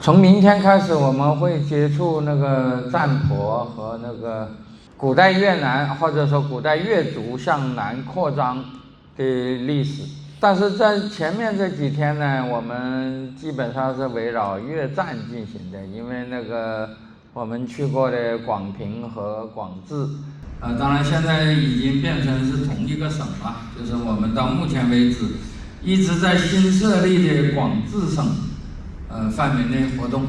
从明天开始，我们会接触那个占婆和那个古代越南或者说古代越族向南扩张的历史。但是在前面这几天呢，我们基本上是围绕越战进行的，因为那个我们去过的广平和广治，当然现在已经变成是同一个省了，就是我们到目前为止一直在新设立的广治省范围内活动，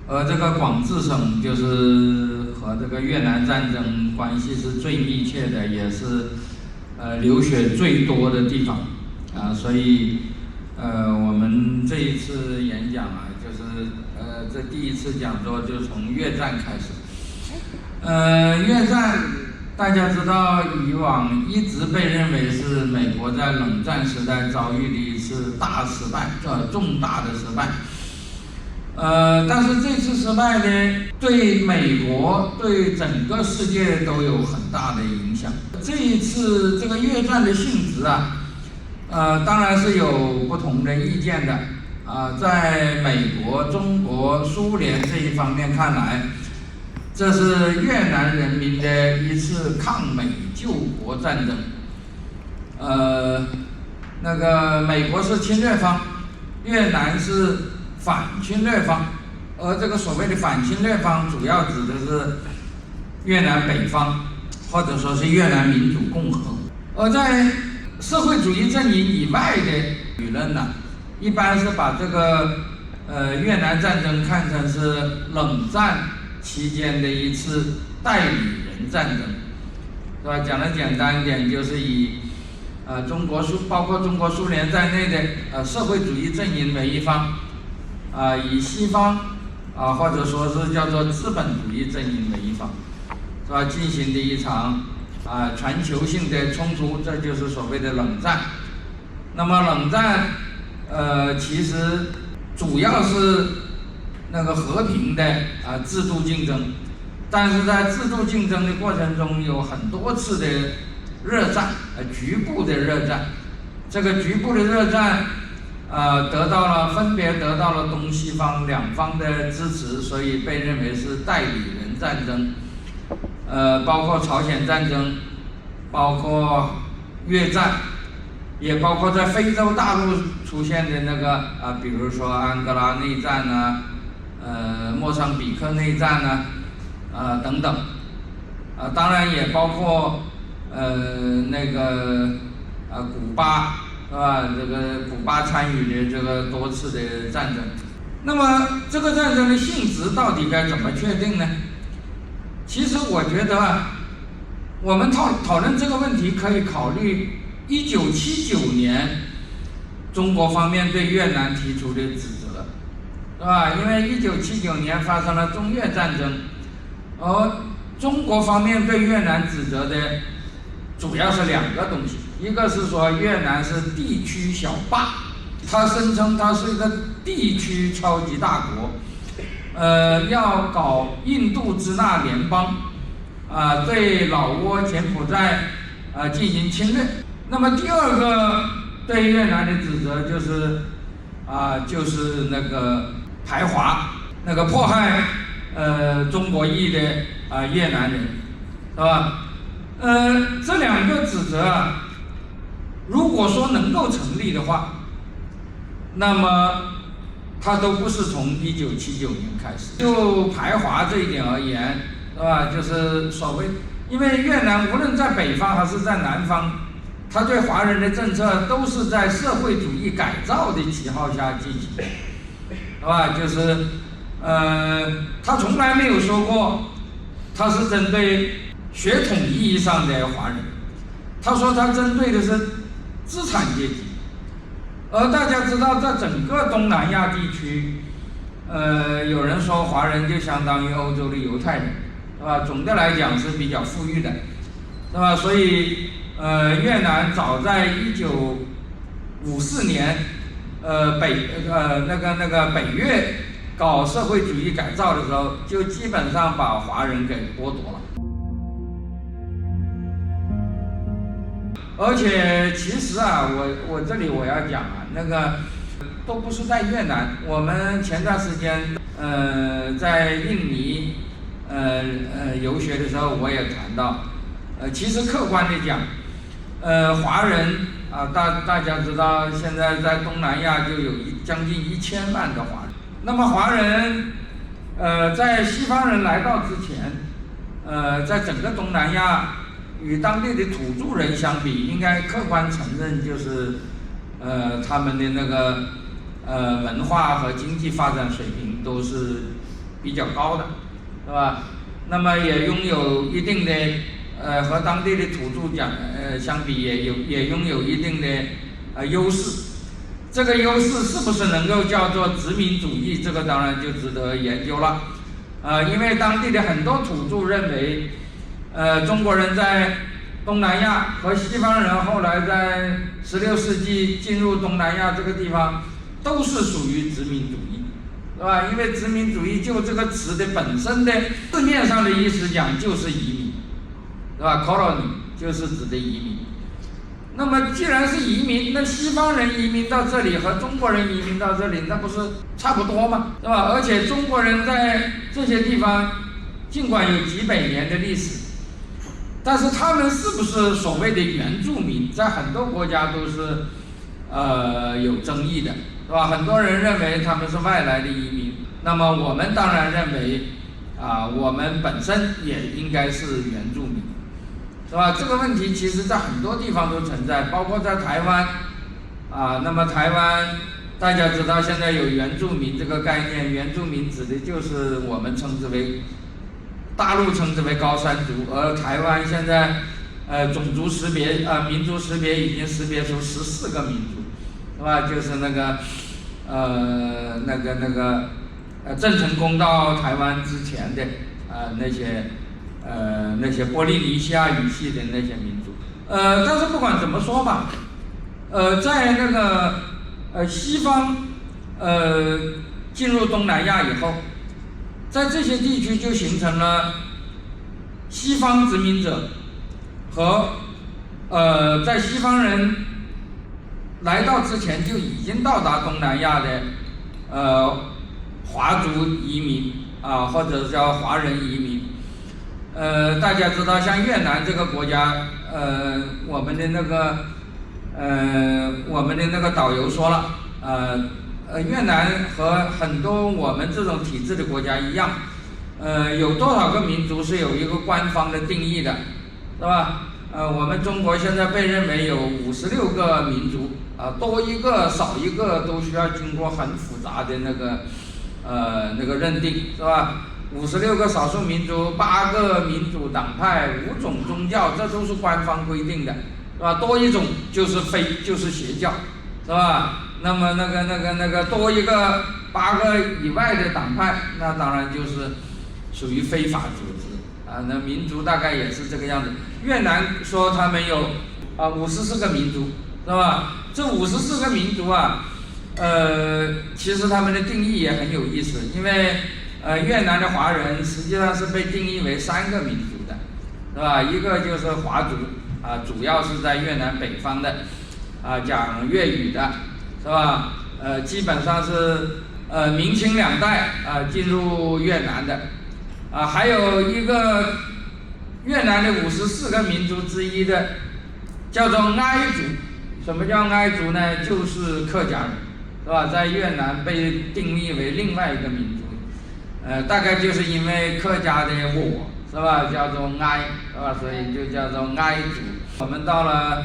而这个广治省就是和这个越南战争关系是最密切的，也是流血最多的地方所以我们这一次演讲就是这第一次讲座就从越战开始。越战大家知道，以往一直被认为是美国在冷战时代遭遇的一次大失败，重大的失败。但是这次失败呢，对美国、对整个世界都有很大的影响。这一次这个越战的性质当然是有不同的意见的在美国、中国、苏联这一方面看来，这是越南人民的一次抗美救国战争。那个美国是侵略方，越南是反侵略方，而这个所谓的反侵略方，主要指的是越南北方，或者说是越南民主共和。而在社会主义阵营以外的舆论一般是把这个越南战争看成是冷战期间的一次代理人战争，是吧？讲得简单一点，就是以包括中国苏联在内的社会主义阵营为一方，以西方或者说是叫做资本主义阵营为一方，是吧？进行的一场全球性的冲突，这就是所谓的冷战。那么冷战其实主要是那个和平的制度竞争，但是在制度竞争的过程中有很多次的热战，局部的热战。这个局部的热战分别得到了东西方两方的支持，所以被认为是代理人战争。包括朝鲜战争，包括越战，也包括在非洲大陆出现的那个比如说安哥拉内战莫桑比克内战等等，当然也包括那个古巴，是吧？这个古巴参与的这个多次的战争。那么这个战争的性质到底该怎么确定呢？其实我觉得我们讨论这个问题可以考虑1979年中国方面对越南提出的指责，是吧？因为1979年发生了中越战争，而中国方面对越南指责的主要是两个东西，一个是说越南是地区小霸，他声称他是一个地区超级大国，要搞印度支那联邦，对老挝、柬埔寨进行侵略。那么第二个对越南的指责就是那个排华，那个迫害中国裔的越南人，是吧？这两个指责如果说能够成立的话，那么它都不是从1979年开始。就排华这一点而言，是吧？就是所谓，因为越南无论在北方还是在南方，它对华人的政策都是在社会主义改造的旗号下进行，是吧？就是他从来没有说过他是针对血统意义上的华人，他说他针对的是资产阶级。而大家知道，在整个东南亚地区，有人说华人就相当于欧洲的犹太人，是吧？总的来讲是比较富裕的，是吧？所以越南早在1954年，北越搞社会主义改造的时候，就基本上把华人给剥夺了。而且其实我这里我要讲那个都不是在越南。我们前段时间在印尼游学的时候，我也谈到，其实客观的讲，华人啊，大家知道，现在在东南亚就有将近1000万的华人。那么华人，在西方人来到之前，在整个东南亚与当地的土著人相比，应该客观承认就是，他们的那个文化和经济发展水平都是比较高的，是吧？那么也拥有一定的和当地的土著相比也拥有一定的优势。这个优势是不是能够叫做殖民主义？这个当然就值得研究了。因为当地的很多土著认为，中国人在东南亚和西方人后来在16世纪进入东南亚这个地方，都是属于殖民主义，是吧？因为殖民主义就这个词的本身的字面上的意思讲就是移民，是吧 ？colony 就是指的移民。那么既然是移民，那西方人移民到这里和中国人移民到这里，那不是差不多吗？是吧？而且中国人在这些地方尽管有几百年的历史，但是他们是不是所谓的原住民，在很多国家都是有争议的，是吧？很多人认为他们是外来的移民，那么我们当然认为我们本身也应该是原住民，是吧？这个问题其实在很多地方都存在，包括在台湾那么台湾大家知道现在有原住民这个概念，原住民指的就是我们称之为大陆称之为高山族，而台湾现在种族识别民族识别已经识别出14个民族，是吧？就是那个郑成功到台湾之前的那些波利尼西亚语系的那些民族，但是不管怎么说吧，在那个西方进入东南亚以后，在这些地区就形成了西方殖民者和在西方人来到之前就已经到达东南亚的华族移民或者叫华人移民。大家知道像越南这个国家，我们的那个导游说了，越南和很多我们这种体制的国家一样，有多少个民族是有一个官方的定义的，是吧？我们中国现在被认为有56个民族，多一个少一个都需要经过很复杂的那个认定，是吧？56个少数民族，8个民主党派，5种宗教，这都是官方规定的，是吧？多一种就是邪教，是吧？那么那个多一个8个以外的党派，那当然就是属于非法组织那民族大概也是这个样子。越南说他们有54个民族，是吧？这54个民族其实他们的定义也很有意思，因为越南的华人实际上是被定义为3个民族的，是吧？一个就是华族主要是在越南北方的讲粤语的，是吧？基本上是明清2代进入越南的还有一个越南的54个民族之一的叫做埃族。什么叫埃族呢？就是客家人，是吧？在越南被定义为另外一个民族。大概就是因为客家的我，是吧？叫做埃，是吧？所以就叫做埃族。我们到了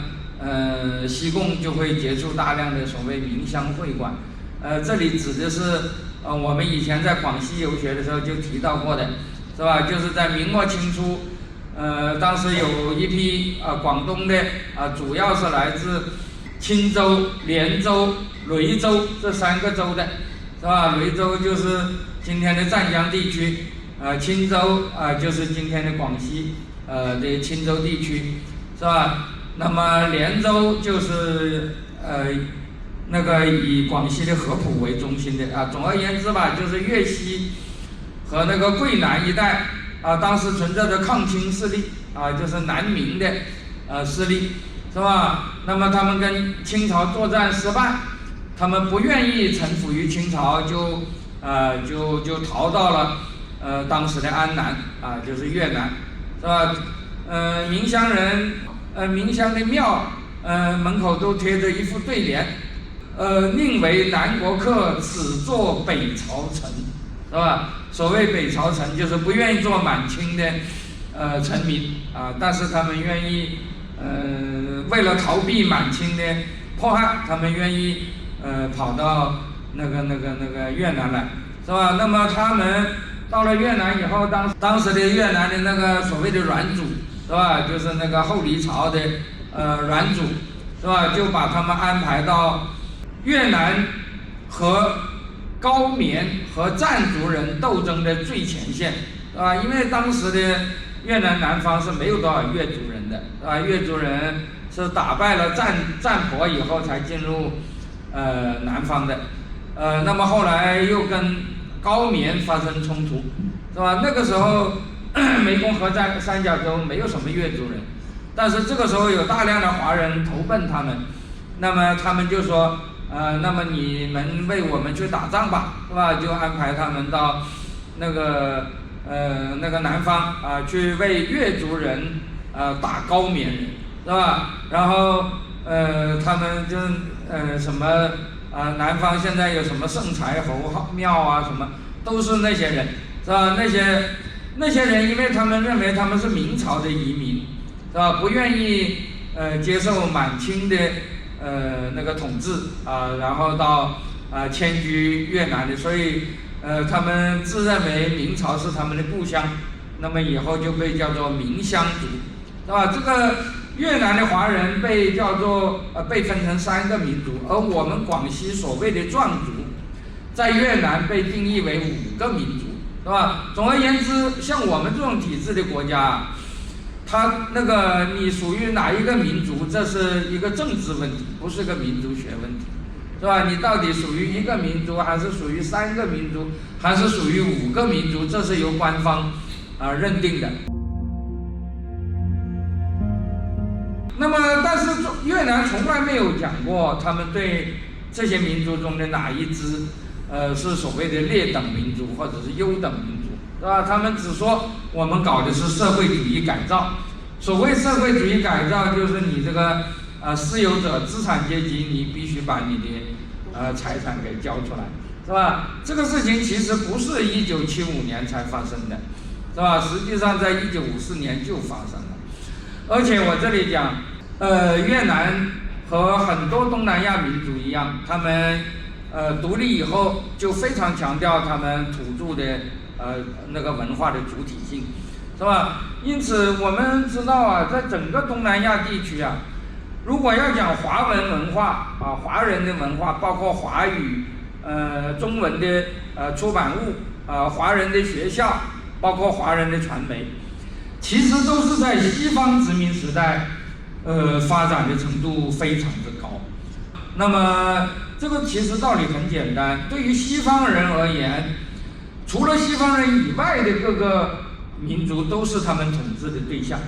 西贡就会接触大量的所谓民乡会馆，这里指的是我们以前在广西游学的时候就提到过的，是吧？就是在明末清初，当时有一批广东的主要是来自钦州、连州、雷州这3个州的，是吧？雷州就是今天的湛江地区，钦州就是今天的广西的钦州地区，是吧？那么连州就是那个以广西的合浦为中心的总而言之吧，就是粤西和那个桂南一带当时存在着抗清势力就是南明的势力，是吧？那么他们跟清朝作战失败，他们不愿意臣服于清朝，就逃到了当时的安南就是越南，是吧？明乡人明乡的庙门口都贴着一副对联，宁为南国客，此作北朝臣，是吧？所谓北朝臣，就是不愿意做满清的臣民但是他们愿意为了逃避满清的迫害，他们愿意跑到那个越南来，是吧？那么他们到了越南以后，当时的越南的那个所谓的阮主，是吧？就是那个后黎朝的阮主，是吧？就把他们安排到越南和高棉和藏族人斗争的最前线，是吧？因为当时的越南南方是没有多少越族人的，是吧？越族人是打败了占婆以后才进入南方的，那么后来又跟高棉发生冲突，是吧？那个时候湄公河三角洲没有什么越族人，但是这个时候有大量的华人投奔他们，那么他们就说那么你们为我们去打仗吧，是吧？就安排他们到那个南方去为越族人打高棉人，是吧？然后他们就什么南方现在有什么圣柴侯庙什么都是那些人，是吧？那些人，因为他们认为他们是明朝的移民，是吧？不愿意接受满清的那个统治然后到迁居越南的，所以他们自认为明朝是他们的故乡，那么以后就被叫做明乡族，是吧？这个越南的华人被叫做被分成3个民族，而我们广西所谓的壮族，在越南被定义为5个民族，是吧？总而言之，像我们这种体制的国家，它那个你属于哪一个民族，这是一个政治问题，不是个民族学问题，是吧？你到底属于1个民族，还是属于3个民族，还是属于5个民族，这是由官方认定的。那么，但是越南从来没有讲过他们对这些民族中的哪一支是所谓的劣等民族或者是优等民族，是吧？他们只说我们搞的是社会主义改造。所谓社会主义改造，就是你这个私有者资产阶级，你必须把你的财产给交出来，是吧？这个事情其实不是1975年才发生的，是吧？实际上在1954年就发生了。而且我这里讲，越南和很多东南亚民族一样，他们独立以后就非常强调他们土著的那个文化的主体性，是吧？因此我们知道在整个东南亚地区如果要讲华文文化华人的文化，包括华语中文的出版物华人的学校，包括华人的传媒，其实都是在西方殖民时代发展的程度非常之高。那么这个其实道理很简单，对于西方人而言，除了西方人以外的各个民族都是他们统治的对象，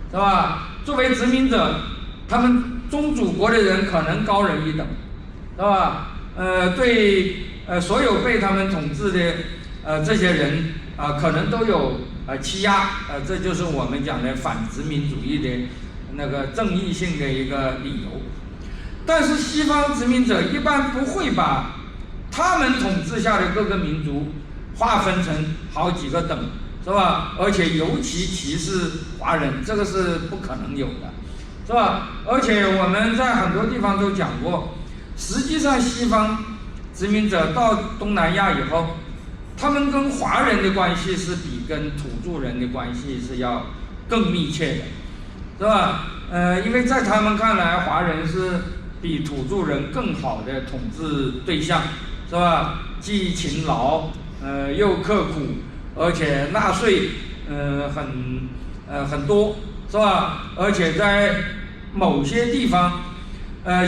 是吧？作为殖民者，他们宗主国的人可能高人一等，是吧？对所有被他们统治的这些人可能都有欺压，这就是我们讲的反殖民主义的那个正义性的一个理由。但是西方殖民者一般不会把他们统治下的各个民族划分成好几个等，是吧？而且尤其歧视华人，这个是不可能有的，是吧？而且我们在很多地方都讲过，实际上西方殖民者到东南亚以后，他们跟华人的关系是比跟土著人的关系是要更密切的，是吧？因为在他们看来，华人是比土著人更好的统治对象，是吧？既勤劳，又刻苦，而且纳税，很多，是吧？而且在某些地方，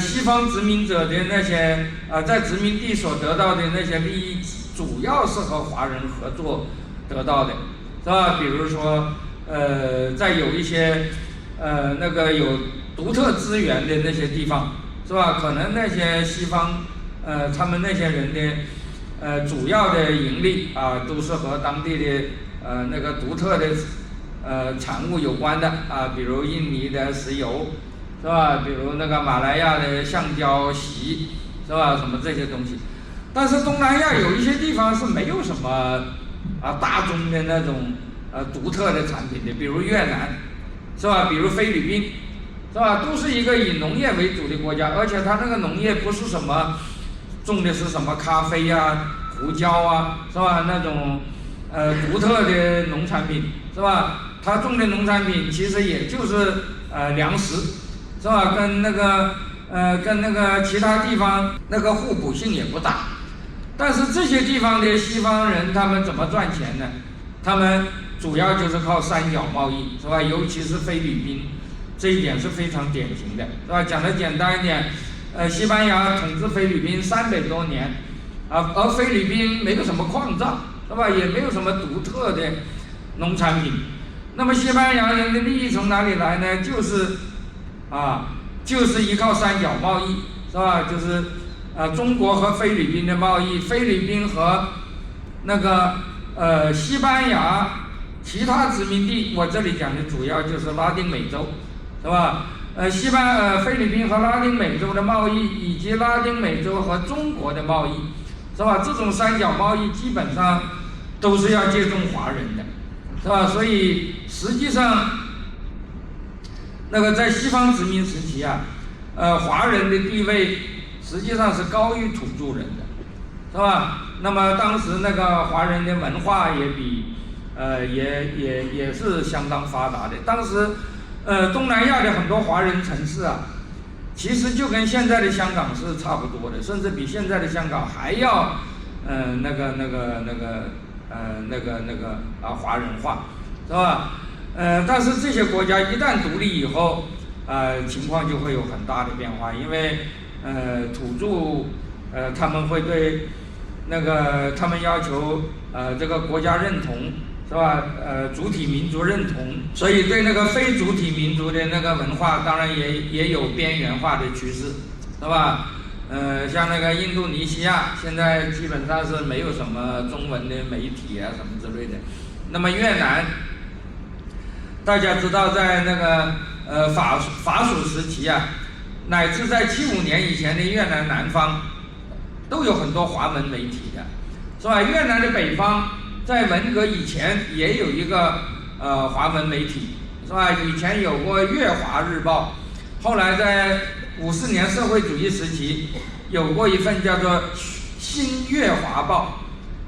西方殖民者的那些在殖民地所得到的那些利益，主要是和华人合作得到的，是吧？比如说，在有一些那个有独特资源的那些地方，是吧？可能那些西方他们那些人的主要的盈利啊，都是和当地的那个独特的产物有关的啊，比如印尼的石油，是吧？比如那个马来亚的橡胶席，是吧？什么这些东西。但是东南亚有一些地方是没有什么大宗的那种独特的产品的，比如越南，是吧？比如菲律宾，是吧？都是一个以农业为主的国家，而且它那个农业不是什么种的是什么咖啡啊、胡椒啊，是吧？那种独特的农产品，是吧？它种的农产品其实也就是粮食，是吧？跟那个其他地方那个互补性也不大。但是这些地方的西方人他们怎么赚钱呢？他们主要就是靠三角贸易，是吧？尤其是菲律宾，这一点是非常典型的，是吧？讲得简单一点，西班牙统治菲律宾300多年，而菲律宾没有什么矿藏，是吧？也没有什么独特的农产品。那么西班牙人的利益从哪里来呢？就是依靠三角贸易，是吧？就是中国和菲律宾的贸易，菲律宾和那个西班牙其他殖民地，我这里讲的主要就是拉丁美洲，是吧？菲律宾和拉丁美洲的贸易，以及拉丁美洲和中国的贸易，是吧？这种三角贸易基本上都是要借重华人的，是吧？所以实际上，那个在西方殖民时期华人的地位实际上是高于土著人的，是吧？那么当时那个华人的文化也比也是相当发达的。当时东南亚的很多华人城市其实就跟现在的香港是差不多的，甚至比现在的香港还要华人化，是吧？但是这些国家一旦独立以后，情况就会有很大的变化，因为土著他们会对他们要求这个国家认同，是吧？主体民族认同，所以对那个非主体民族的那个文化，当然也有边缘化的趋势，是吧？像那个印度尼西亚现在基本上是没有什么中文的媒体什么之类的。那么越南，大家知道在那个法属时期乃至在75年以前的越南南方，都有很多华文媒体的，是吧？越南的北方在文革以前也有一个华文媒体，是吧？以前有过越华日报，后来在54年社会主义时期有过一份叫做新越华报，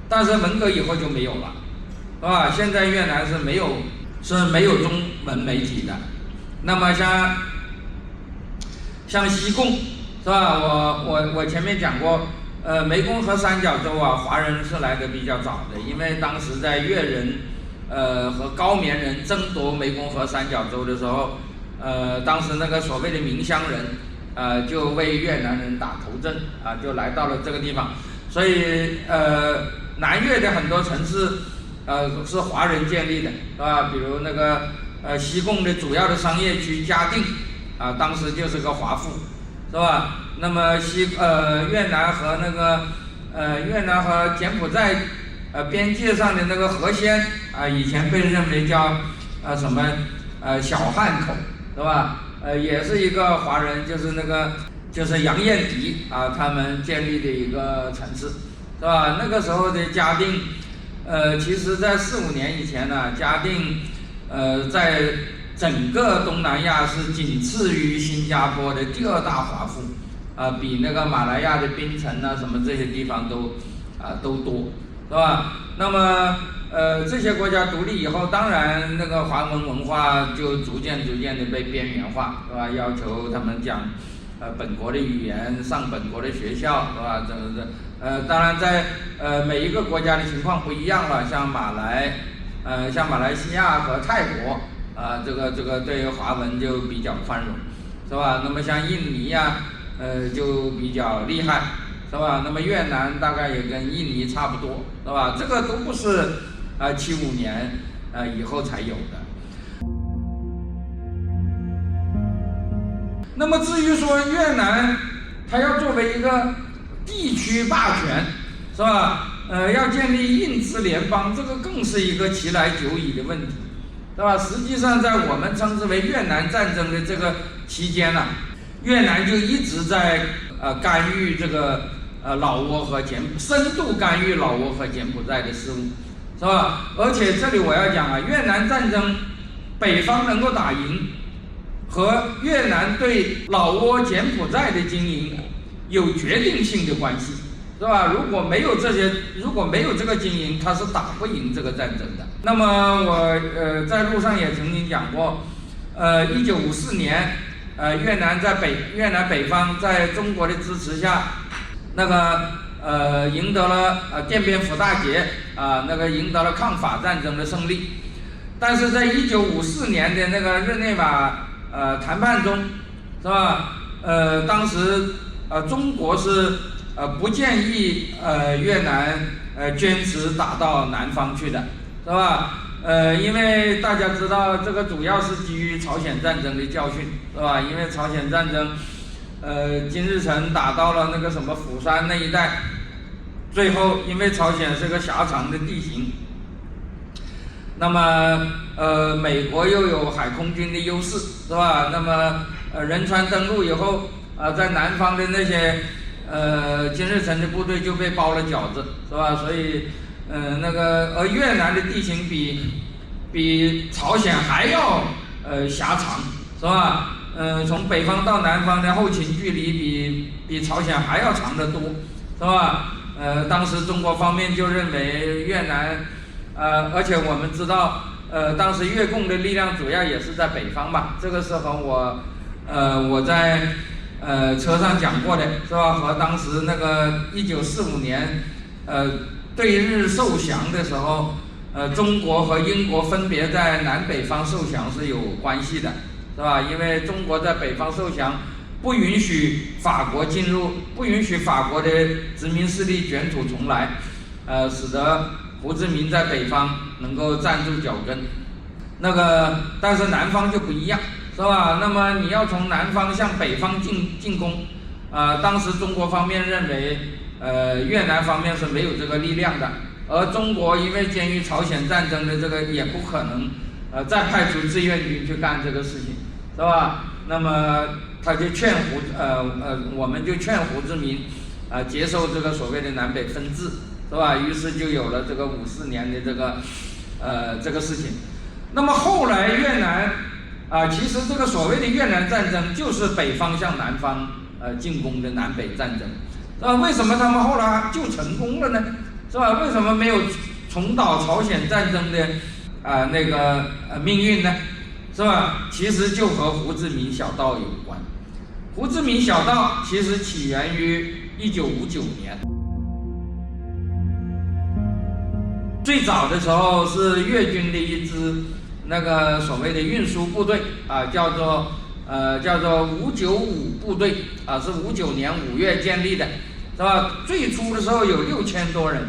但是文革以后就没有了，是吧？现在越南是没有中文媒体的。那么像西贡，是吧？我前面讲过，湄公河三角洲华人是来的比较早的，因为当时在越人和高棉人争夺湄公河三角洲的时候，当时那个所谓的闽乡人就为越南人打头阵就来到了这个地方，所以南越的很多城市是华人建立的，是吧？比如那个西贡的主要的商业区嘉定当时就是个华埠，是吧？那么越南和柬埔寨边界上的那个河仙以前被认为叫小汉口，是吧？也是一个华人，就是杨彦迪他们建立的一个城市，是吧？那个时候的嘉定，其实在45年以前嘉定在整个东南亚是仅次于新加坡的第2大华埠，比那个马来亚的槟城什么这些地方都多，是吧？那么这些国家独立以后，当然那个华文化就逐渐的被边缘化，是吧？要求他们讲本国的语言，上本国的学校，是吧？当然在每一个国家的情况不一样了，像马来西亚和泰国这个对华文就比较宽容，是吧？那么像印尼就比较厉害，是吧？那么越南大概也跟印尼差不多，是吧？这个都不是75年以后才有的。那么至于说越南，它要作为一个地区霸权，是吧？要建立印支联邦，这个更是一个其来久矣的问题，是吧？实际上，在我们称之为越南战争的这个期间呢，越南就一直在干预这个老挝和深度干预老挝和柬埔寨的事务，是吧？而且这里我要讲啊，越南战争北方能够打赢，和越南对老挝、柬埔寨的经营有决定性的关系，是吧？如果没有这个经营，它是打不赢这个战争的。那么我在路上也曾经讲过，1954年，越南北方在中国的支持下，那个赢得了奠边府大捷那个赢得了抗法战争的胜利。但是在1954年的那个日内瓦谈判中，是吧？当时中国是不建议越南坚持打到南方去的，是吧？因为大家知道这个主要是基于朝鲜战争的教训，是吧？因为朝鲜战争，金日成打到了那个什么釜山那一带，最后因为朝鲜是个狭长的地形，那么美国又有海空军的优势，是吧？那么仁川登陆以后在南方的那些金日成的部队就被包了饺子，是吧？所以而越南的地形比朝鲜还要狭长，是吧？从北方到南方的后勤距离比朝鲜还要长得多，是吧？当时中国方面就认为越南而且我们知道当时越共的力量主要也是在北方吧。这个时候我在车上讲过的，是吧？和当时那个1945年对日受降的时候，中国和英国分别在南北方受降是有关系的，是吧？因为中国在北方受降，不允许法国进入，不允许法国的殖民势力卷土重来，使得胡志明在北方能够站住脚跟。但是南方就不一样，是吧？那么你要从南方向北方进攻，当时中国方面认为，越南方面是没有这个力量的，而中国因为鉴于朝鲜战争的这个，也不可能再派出志愿军去干这个事情，是吧？那么他就我们就劝胡志明接受这个所谓的南北分治，是吧？于是就有了这个54年的这个事情。那么后来越南其实这个所谓的越南战争就是北方向南方进攻的南北战争，是吧？为什么他们后来就成功了呢？是吧？为什么没有重蹈朝鲜战争的命运呢？是吧？其实就和胡志明小道有关。胡志明小道其实起源于1959年，最早的时候是越军的一支那个所谓的运输部队叫做595部队是59年5月建立的，是吧？最初的时候有6000多人，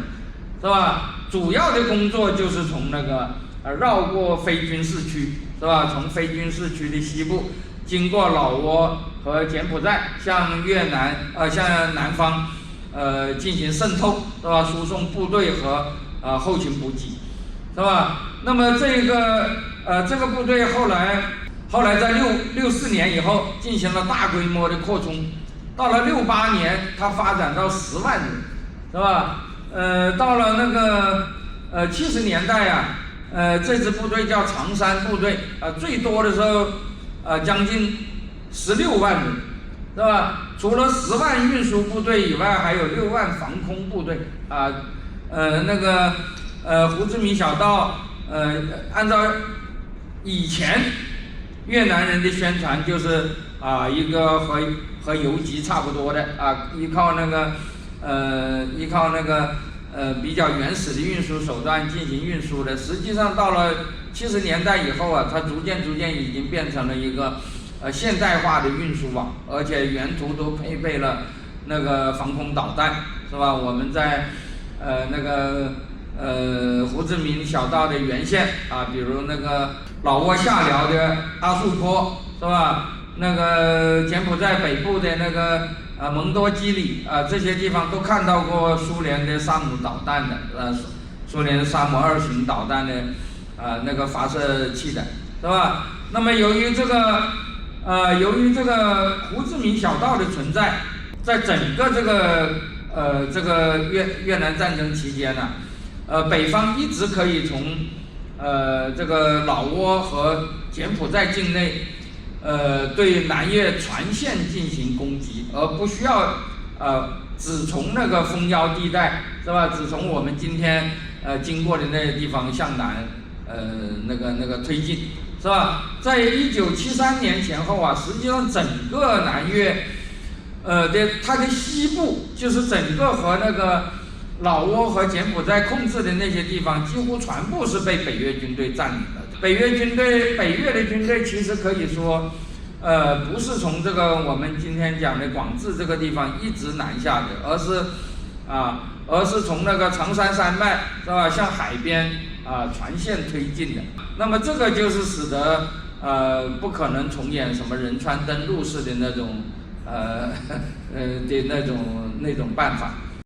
是吧？主要的工作就是从那个绕过非军事区，是吧？从非军事区的西部，经过老挝和柬埔寨，向南方进行渗透，是吧？输送部队和后勤补给，是吧？那么这个部队后来在64年以后进行了大规模的扩充，到了68年，它发展到10万人，是吧？到了那个70年代这支部队叫长山部队最多的时候将近16万人，是吧？除了10万运输部队以外，还有6万防空部队胡志明小道按照以前越南人的宣传，就是一个和游击差不多的依靠那个比较原始的运输手段进行运输的。实际上到了70年代以后它逐渐已经变成了一个现代化的运输网，而且沿途都配备了那个防空导弹，是吧？我们在胡志明小道的沿线比如那个老挝下辽的阿树坡，是吧？那个柬埔寨北部的那个蒙多基里这些地方都看到过苏联的萨姆导弹的，苏联萨姆2型导弹的那个发射器的，是吧？那么由于这个胡志明小道的存在，在整个这个越南战争期间呢，北方一直可以从这个老挝和柬埔寨境内，对南越船线进行攻击，而不需要只从那个封腰地带，是吧？只从我们今天经过的那些地方向南那个推进，是吧？在1973年前后啊，实际上整个南越它的西部，就是整个和那个老挝和柬埔寨控制的那些地方，几乎全部是被北越军队占领的。北越的军队其实可以说，不是从这个我们今天讲的广治这个地方一直南下的，而是从那个长山山脉，是吧？向海边船线推进的。那么这个就是使得不可能重演什么仁川登陆式的那种的那种办法。